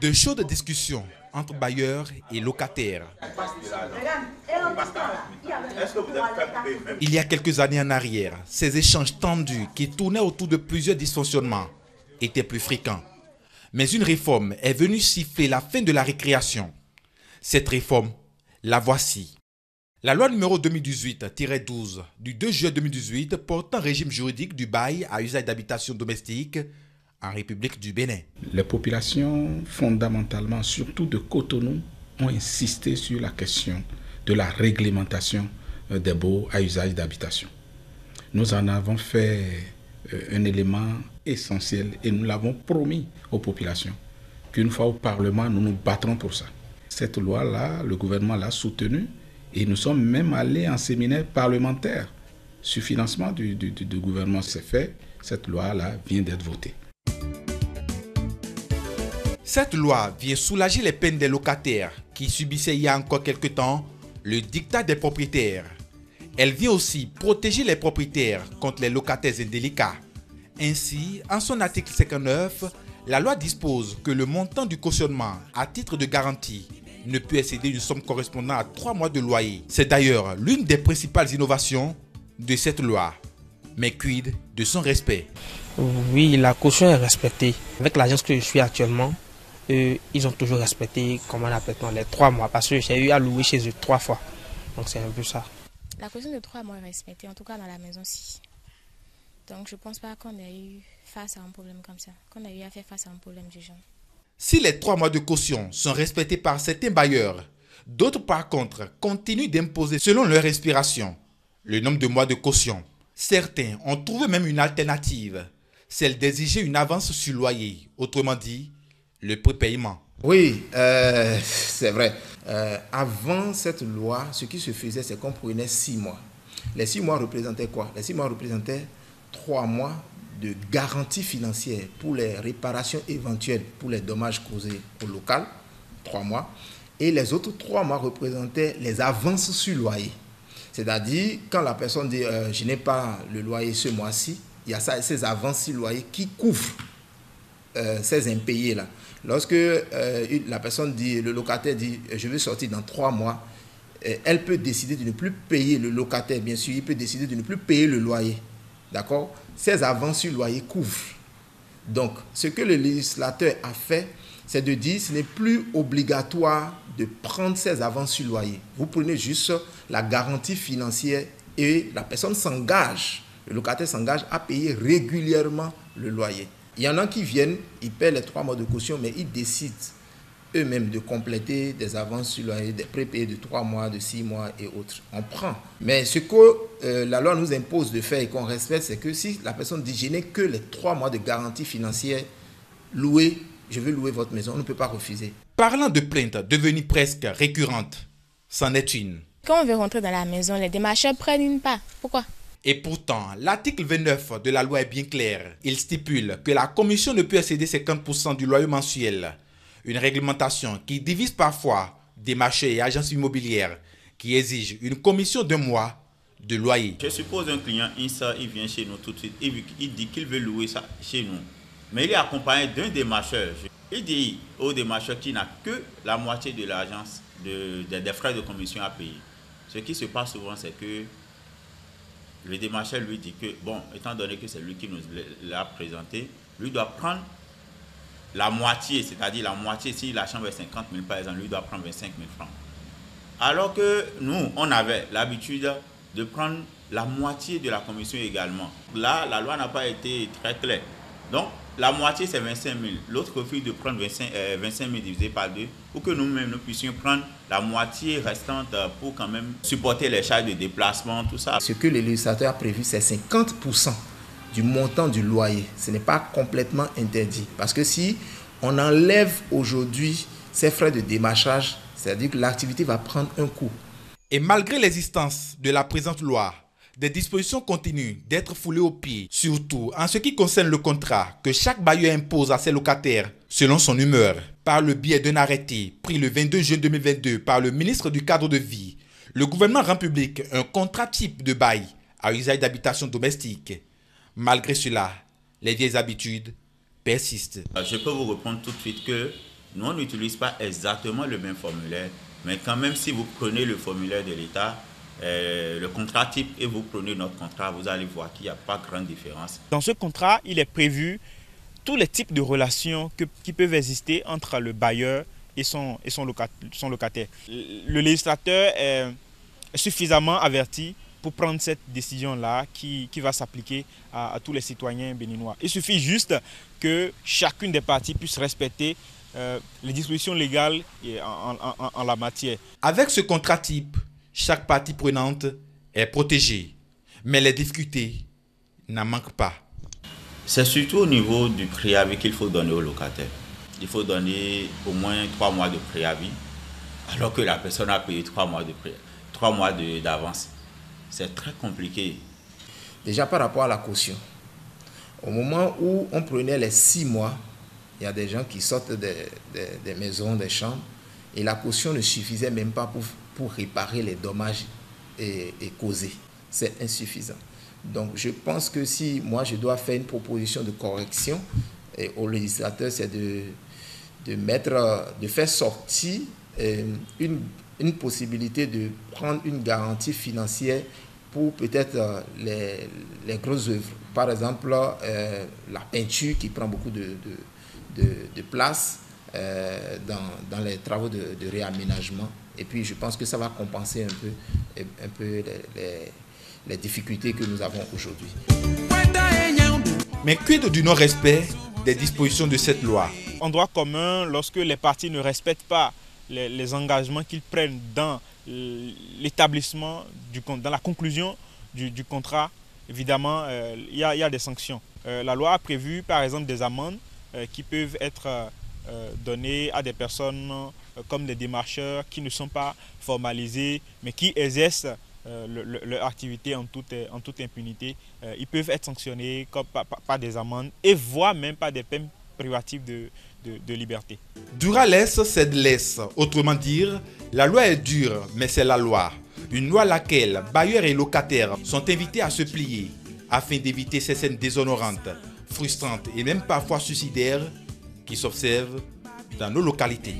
De chaudes discussions entre bailleurs et locataires. Il y a quelques années en arrière, ces échanges tendus qui tournaient autour de plusieurs dysfonctionnements étaient plus fréquents. Mais une réforme est venue siffler la fin de la récréation. Cette réforme, la voici. La loi numéro 2018-12 du 2 juillet 2018 portant régime juridique du bail à usage d'habitation domestique en République du Bénin. Les populations, fondamentalement, surtout de Cotonou, ont insisté sur la question de la réglementation des baux à usage d'habitation. Nous en avons fait un élément essentiel et nous l'avons promis aux populations qu'une fois au Parlement, nous nous battrons pour ça. Cette loi-là, le gouvernement l'a soutenue et nous sommes même allés en séminaire parlementaire sur financement du gouvernement. C'est fait, cette loi-là vient d'être votée. Cette loi vient soulager les peines des locataires qui subissaient il y a encore quelque temps le diktat des propriétaires. Elle vient aussi protéger les propriétaires contre les locataires indélicats. Ainsi, en son article 59, la loi dispose que le montant du cautionnement à titre de garantie ne peut excéder une somme correspondant à 3 mois de loyer. C'est d'ailleurs l'une des principales innovations de cette loi. Mais quid de son respect? Oui, la caution est respectée. Avec l'agence que je suis actuellement, ils ont toujours respecté, comment on appelle, les 3 mois. Parce que j'ai eu à louer chez eux 3 fois. Donc c'est un peu ça. La caution de 3 mois est respectée, en tout cas dans la maison-ci. Donc je ne pense pas qu'on ait eu face à un problème comme ça, qu'on ait eu à faire face à un problème du genre. Si les 3 mois de caution sont respectés par certains bailleurs, d'autres par contre continuent d'imposer selon leur respiration le nombre de mois de caution. Certains ont trouvé même une alternative, celle d'exiger une avance sur loyer, autrement dit, le prépaiement. Oui, c'est vrai. Avant cette loi, ce qui se faisait, c'est qu'on prenait 6 mois. Les 6 mois représentaient quoi? Les 6 mois représentaient 3 mois de garantie financière pour les réparations éventuelles, pour les dommages causés au local, 3 mois. Et les autres 3 mois représentaient les avances sur loyer. C'est-à-dire, quand la personne dit je n'ai pas le loyer ce mois-ci, il y a ces avances sur loyer qui couvrent ces impayés-là. Lorsque la personne dit, le locataire dit je veux sortir dans 3 mois, elle peut décider de ne plus payer le locataire, bien sûr, il peut décider de ne plus payer le loyer. D'accord? Ces avances sur loyer couvrent. Donc, ce que le législateur a fait, c'est de dire que ce n'est plus obligatoire de prendre ces avances sur loyer. Vous prenez juste la garantie financière et la personne s'engage, le locataire s'engage à payer régulièrement le loyer. Il y en a qui viennent, ils paient les 3 mois de caution, mais ils décident eux-mêmes de compléter des avances sur loyer, des prépayés de 3 mois, de 6 mois et autres. On prend. Mais ce que la loi nous impose de faire et qu'on respecte, c'est que si la personne dit « je n'ai que les 3 mois de garantie financière, louer, je veux louer votre maison », on ne peut pas refuser. Parlant de plaintes devenues presque récurrentes, c'en est une. Quand on veut rentrer dans la maison, les démarcheurs prennent une part. Pourquoi? Et pourtant, l'article 29 de la loi est bien clair. Il stipule que la commission ne peut excéder 50% du loyer mensuel. Une réglementation qui divise parfois des marchés et agences immobilières qui exigent une commission d'1 mois de loyer. Je suppose un client, il vient chez nous tout de suite, il dit qu'il veut louer ça chez nous. Mais il est accompagné d'un démarcheur. Il dit au démarcheur qu'il n'a que la moitié de l'agence des frais de commission à payer. Ce qui se passe souvent, c'est que le démarcheur lui dit que, bon, étant donné que c'est lui qui nous l'a présenté, lui doit prendre la moitié, c'est-à-dire la moitié, si la chambre est 50 000 par exemple, lui doit prendre 25 000 francs. Alors que nous, on avait l'habitude de prendre la moitié de la commission également. Là, la loi n'a pas été très claire. Donc, la moitié, c'est 25 000. L'autre refuse de prendre 25 000 divisé par 2 pour que nous-mêmes, nous puissions prendre la moitié restante pour quand même supporter les charges de déplacement, tout ça. Ce que le législateur a prévu, c'est 50% du montant du loyer. Ce n'est pas complètement interdit. Parce que si on enlève aujourd'hui ces frais de démarchage, c'est-à-dire que l'activité va prendre un coût. Et malgré l'existence de la présente loi, des dispositions continuent d'être foulées aux pieds, surtout en ce qui concerne le contrat que chaque bailleur impose à ses locataires selon son humeur. Par le biais d'un arrêté pris le 22 juin 2022 par le ministre du Cadre de Vie, le gouvernement rend public un contrat type de bail à usage d'habitation domestique. Malgré cela, les vieilles habitudes persiste. Je peux vous répondre tout de suite que nous, on n'utilise pas exactement le même formulaire, mais quand même, si vous prenez le formulaire de l'État, le contrat type, et vous prenez notre contrat, vous allez voir qu'il n'y a pas grande différence. Dans ce contrat, il est prévu tous les types de relations qui peuvent exister entre le bailleur et son locataire. Le législateur est suffisamment averti pour prendre cette décision-là qui va s'appliquer à tous les citoyens béninois. Il suffit juste que chacune des parties puisse respecter les dispositions légales en la matière. Avec ce contrat type, chaque partie prenante est protégée, mais les difficultés n'en manquent pas. C'est surtout au niveau du préavis qu'il faut donner au locataire. Il faut donner au moins 3 mois de préavis, alors que la personne a payé 3 mois d'avance. C'est très compliqué. Déjà par rapport à la caution, au moment où on prenait les 6 mois, il y a des gens qui sortent des maisons, des chambres, et la caution ne suffisait même pas pour réparer les dommages causés. C'est insuffisant. Donc je pense que si moi je dois faire une proposition de correction au législateur, c'est de faire sortir une possibilité de prendre une garantie financière pour peut-être les grosses œuvres. Par exemple, la peinture qui prend beaucoup de place dans les travaux de réaménagement. Et puis je pense que ça va compenser un peu les difficultés que nous avons aujourd'hui. Mais quid du non-respect des dispositions de cette loi? En droit commun, lorsque les parties ne respectent pas les engagements qu'ils prennent dans l'établissement, dans la conclusion du contrat, évidemment, il y a des sanctions. La loi a prévu, par exemple, des amendes qui peuvent être données à des personnes comme des démarcheurs qui ne sont pas formalisés, mais qui exercent leur activité en toute impunité. Ils peuvent être sanctionnés par des amendes et voire même par des peines privatives de liberté. Dura lès, sed lès. Autrement dire, la loi est dure, mais c'est la loi. Une loi à laquelle bailleurs et locataires sont invités à se plier afin d'éviter ces scènes déshonorantes, frustrantes et même parfois suicidaires qui s'observent dans nos localités.